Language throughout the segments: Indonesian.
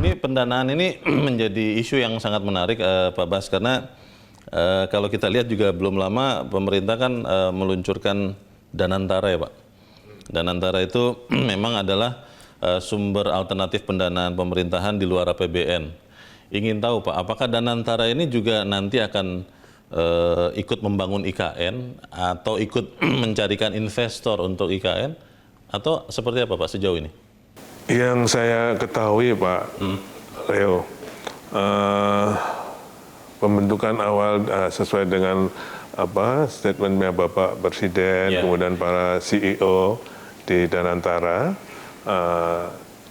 Ini pendanaan ini menjadi isu yang sangat menarik, Pak Bas, karena kalau kita lihat juga belum lama pemerintah kan meluncurkan Danantara ya Pak. Danantara itu memang adalah sumber alternatif pendanaan pemerintahan di luar APBN. Ingin tahu Pak, apakah Danantara ini juga nanti akan ikut membangun IKN atau ikut mencarikan investor untuk IKN atau seperti apa Pak sejauh ini? Yang saya ketahui Pak Leo, pembentukan awal sesuai dengan statementnya Bapak Presiden, kemudian para CEO di Danantara.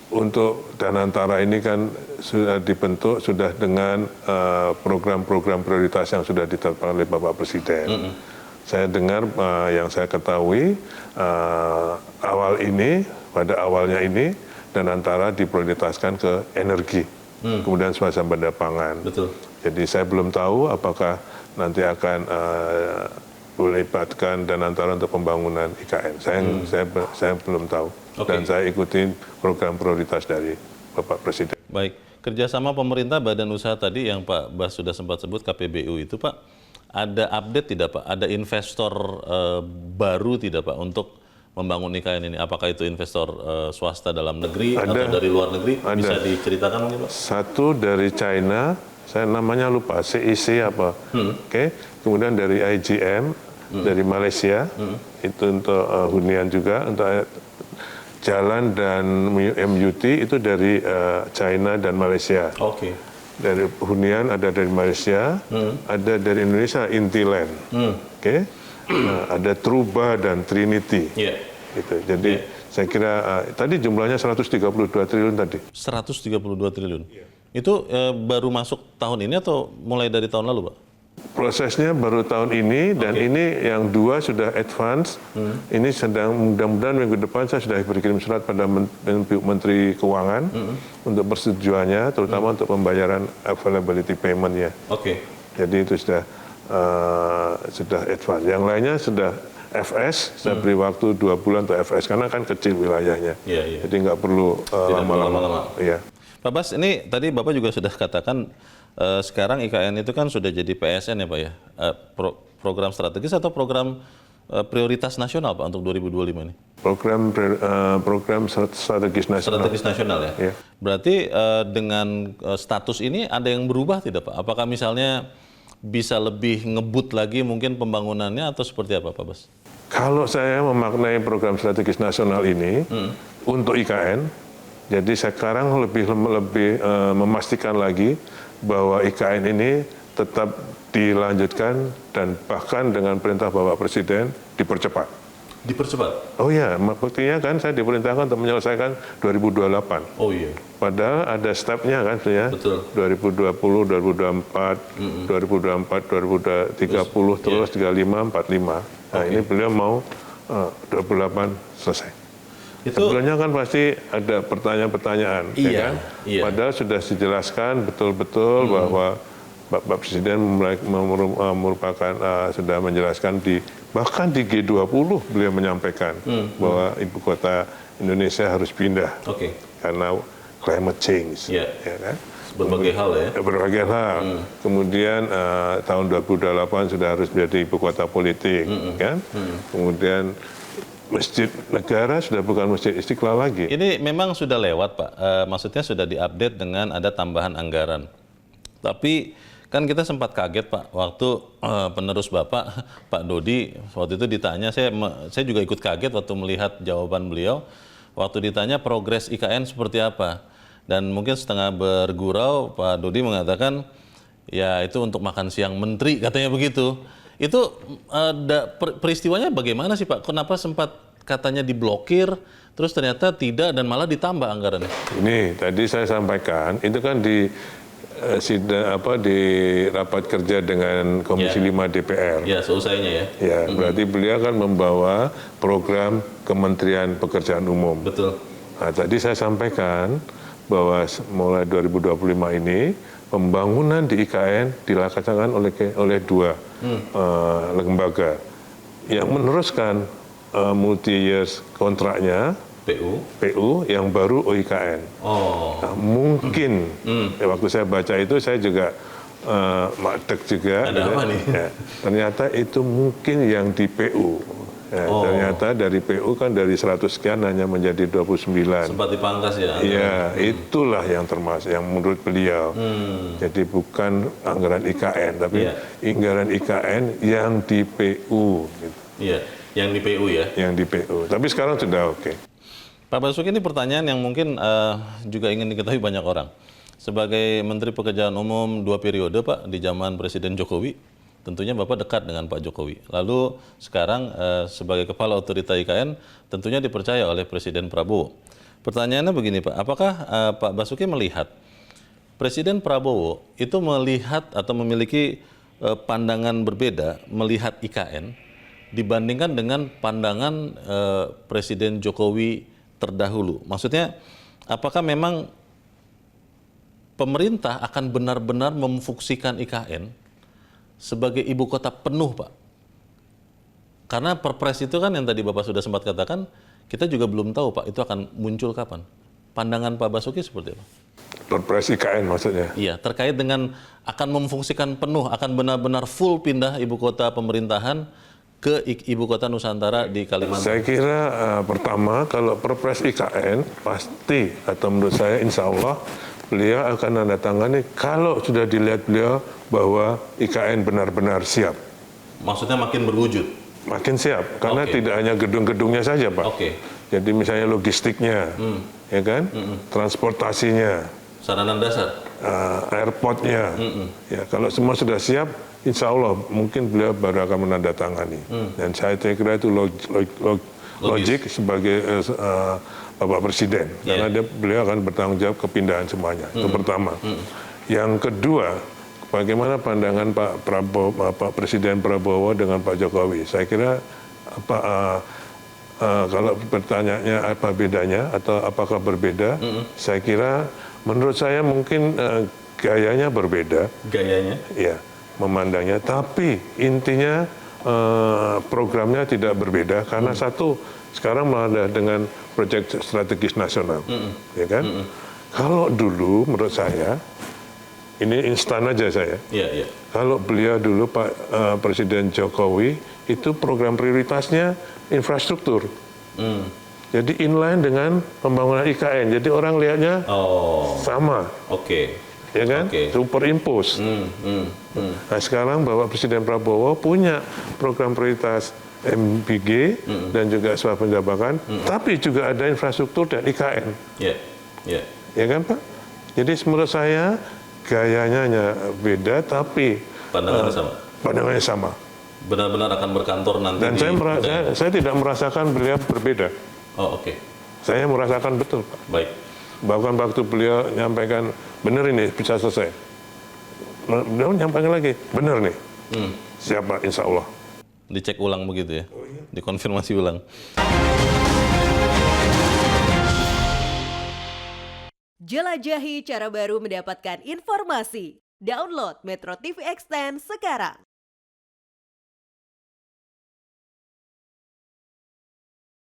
Untuk Danantara ini kan sudah dibentuk sudah dengan program-program prioritas yang sudah ditetapkan oleh Bapak Presiden. Saya dengar yang saya ketahui pada awalnya ini Danantara diprioritaskan ke energi, kemudian swasembada pangan. Betul. Jadi saya belum tahu apakah nanti akan melibatkan Danantara untuk pembangunan IKN. Saya belum tahu. Dan saya ikutin program prioritas dari Bapak Presiden. Baik, kerjasama pemerintah badan usaha tadi yang Pak Bas sudah sempat sebut KPBU itu Pak, ada update tidak Pak? Ada investor baru tidak Pak untuk membangun IKN ini? Apakah itu investor swasta dalam negeri atau dari luar negeri? Bisa diceritakan mungkin Pak? Satu dari China, saya namanya lupa, CIC apa. Kemudian dari IGM, dari Malaysia, itu untuk hunian juga, untuk jalan dan MUT itu dari China dan Malaysia. Dari hunian ada dari Malaysia, ada dari Indonesia Intiland. Ada Truba dan Trinity. Gitu. Jadi saya kira tadi jumlahnya 132 triliun tadi. 132 triliun. Itu baru masuk tahun ini atau mulai dari tahun lalu, Pak? Prosesnya baru tahun ini dan ini yang dua sudah advance. Ini sedang mudah-mudahan minggu depan saya sudah berkirim surat pada Menteri Keuangan untuk persetujuannya, terutama untuk pembayaran availability payment-nya. Jadi itu sudah advance. Yang lainnya sudah FS, saya beri waktu 2 bulan untuk FS karena kan kecil wilayahnya. Jadi nggak perlu lama-lama. Pak Bas, ini tadi Bapak juga sudah katakan sekarang IKN itu kan sudah jadi PSN ya Pak ya, program strategis atau program prioritas nasional Pak untuk 2025 ini? Program strategis nasional. Strategis nasional ya? Berarti dengan status ini ada yang berubah tidak Pak? Apakah misalnya bisa lebih ngebut lagi mungkin pembangunannya atau seperti apa Pak Bas? Kalau saya memaknai program strategis nasional ini untuk IKN, jadi sekarang lebih memastikan lagi bahwa IKN ini tetap dilanjutkan dan bahkan dengan perintah Bapak Presiden dipercepat. Dipercepat? Oh iya, buktinya kan saya diperintahkan untuk menyelesaikan 2028. Oh iya. Padahal ada stepnya kan sebenarnya. Betul. 2020, 2024, 2024, 2030, terus 35, 45. Nah ini beliau mau 28 selesai. Sebelumnya kan pasti ada pertanyaan-pertanyaan, ya kan? Padahal sudah dijelaskan betul-betul bahwa Bapak Presiden merupakan sudah menjelaskan bahkan di G20 beliau menyampaikan bahwa ibu kota Indonesia harus pindah karena climate change, ya kan? Berbagai hal ya? Berbagai hal. Kemudian tahun 2028 sudah harus menjadi ibu kota politik, kan? Kemudian Masjid Negara sudah bukan Masjid Istiqlal lagi. Ini memang sudah lewat Pak, maksudnya sudah diupdate dengan ada tambahan anggaran. Tapi kan kita sempat kaget Pak, waktu penerus Bapak, Pak Dodi, waktu itu ditanya, saya juga ikut kaget waktu melihat jawaban beliau, waktu ditanya progres IKN seperti apa. Dan mungkin setengah bergurau, Pak Dodi mengatakan, ya itu untuk makan siang menteri, katanya begitu. Itu peristiwanya bagaimana sih Pak? Kenapa sempat katanya diblokir, terus ternyata tidak dan malah ditambah anggarannya? Ini tadi saya sampaikan, itu kan di rapat kerja dengan Komisi 5 DPR. Ya, seusainya ya. Ya, berarti beliau kan membawa program Kementerian Pekerjaan Umum. Betul. Nah, tadi saya sampaikan bahwa mulai 2025 ini pembangunan di IKN dilaksanakan oleh dua lembaga yang meneruskan multi-years kontraknya PU, yang baru OIKN. Oh. Nah, mungkin waktu saya baca itu saya juga makdek juga. Ada apa nih? Ya, ternyata itu mungkin yang di PU. Ya, ternyata dari PU kan dari 100 sekian hanya menjadi 29. Sempat dipangkas ya? Iya, itulah yang termasuk, yang menurut beliau. Jadi bukan anggaran IKN, tapi anggaran IKN yang di PU. Gitu. Iya, yang di PU ya? Yang di PU, tapi sekarang sudah oke. Pak Basuki, ini pertanyaan yang mungkin juga ingin diketahui banyak orang. Sebagai Menteri Pekerjaan Umum 2 periode Pak, di zaman Presiden Jokowi, tentunya Bapak dekat dengan Pak Jokowi. Lalu sekarang sebagai Kepala Otorita IKN tentunya dipercaya oleh Presiden Prabowo. Pertanyaannya begini Pak, apakah Pak Basuki melihat Presiden Prabowo itu melihat atau memiliki pandangan berbeda melihat IKN dibandingkan dengan pandangan Presiden Jokowi terdahulu? Maksudnya apakah memang pemerintah akan benar-benar memfungsikan IKN sebagai ibu kota penuh, Pak? Karena Perpres itu kan yang tadi Bapak sudah sempat katakan, kita juga belum tahu, Pak, itu akan muncul kapan. Pandangan Pak Basuki seperti apa? Perpres IKN maksudnya? Iya, terkait dengan akan memfungsikan penuh, akan benar-benar full pindah ibu kota pemerintahan ke ibu kota Nusantara di Kalimantan. Saya kira pertama, kalau Perpres IKN pasti, atau menurut saya insya Allah, beliau akan menandatangani kalau sudah dilihat beliau bahwa IKN benar-benar siap. Maksudnya makin berwujud? Makin siap, karena tidak hanya gedung-gedungnya saja, Pak. Jadi misalnya logistiknya, ya kan, transportasinya, sarana dasar, airportnya, ya kalau semua sudah siap, insya Allah mungkin beliau baru akan menandatangani. Dan saya kira itu logik sebagai Bapak Presiden, karena beliau akan bertanggung jawab kepindahan semuanya. Itu pertama. Yang kedua, bagaimana pandangan Pak Presiden Prabowo dengan Pak Jokowi? Saya kira kalau pertanyaannya apa bedanya atau apakah berbeda, saya kira menurut saya mungkin gayanya berbeda. Gayanya? Ya, memandangnya. Tapi intinya programnya tidak berbeda karena satu, sekarang malah dengan proyek strategis nasional, ya kan? Kalau dulu menurut saya, ini instan aja saya. Kalau beliau dulu Pak Presiden Jokowi itu program prioritasnya infrastruktur. Jadi inline dengan pembangunan IKN. Jadi orang lihatnya sama. Ya kan? Superimpose. Nah sekarang Bapak Presiden Prabowo punya program prioritas MBG dan juga swab penjabakan, tapi juga ada infrastruktur dan IKN. Ya kan Pak? Jadi menurut saya gayanya hanya beda, tapi pandangannya sama. Benar-benar akan berkantor nanti. Dan saya tidak merasakan beliau berbeda. Saya merasakan betul, Pak. Baik. Bahkan waktu beliau nyampaikan, benar ini bisa selesai. Beliau nyampaikan lagi, benar nih. Siapa, insya Allah. Dicek ulang begitu ya? Dikonfirmasi ulang. Jelajahi cara baru mendapatkan informasi. Download Metro TV Extend sekarang.